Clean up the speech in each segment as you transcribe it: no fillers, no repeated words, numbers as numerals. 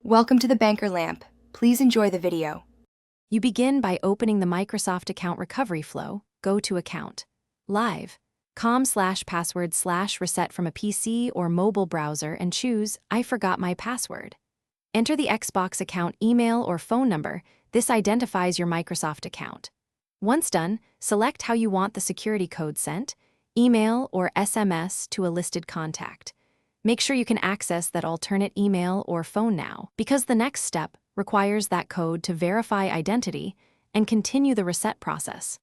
Welcome to the Banker Lamp. Please enjoy the video. You begin by opening the Microsoft Account Recovery Flow, go to Account, Live, com/password/reset from a PC or mobile browser and choose I forgot my password. Enter the Xbox account email or phone number. This identifies your Microsoft account. Once done, select how you want the security code sent, email or SMS to a listed contact. Make sure you can access that alternate email or phone now, because the next step requires that code to verify identity and continue the reset process.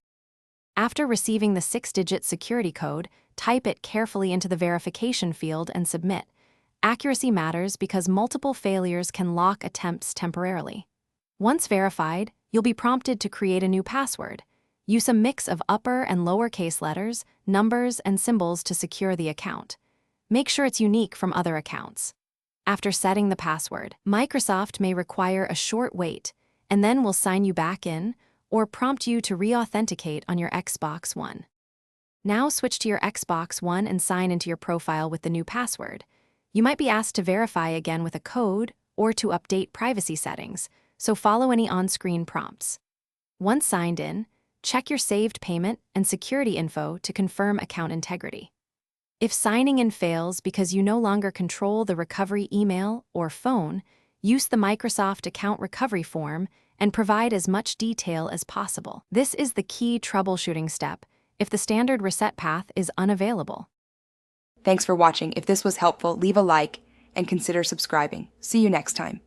After receiving the 6-digit security code, type it carefully into the verification field and submit. Accuracy matters because multiple failures can lock attempts temporarily. Once verified, you'll be prompted to create a new password. Use a mix of upper and lowercase letters, numbers, and symbols to secure the account. Make sure it's unique from other accounts. After setting the password, Microsoft may require a short wait, and then will sign you back in or prompt you to re-authenticate on your Xbox One. Now switch to your Xbox One and sign into your profile with the new password. You might be asked to verify again with a code or to update privacy settings, so follow any on-screen prompts. Once signed in, check your saved payment and security info to confirm account integrity. If signing in fails because you no longer control the recovery email or phone, use the Microsoft Account Recovery form and provide as much detail as possible. This is the key troubleshooting step if the standard reset path is unavailable. Thanks for watching. If this was helpful, leave a like and consider subscribing. See you next time.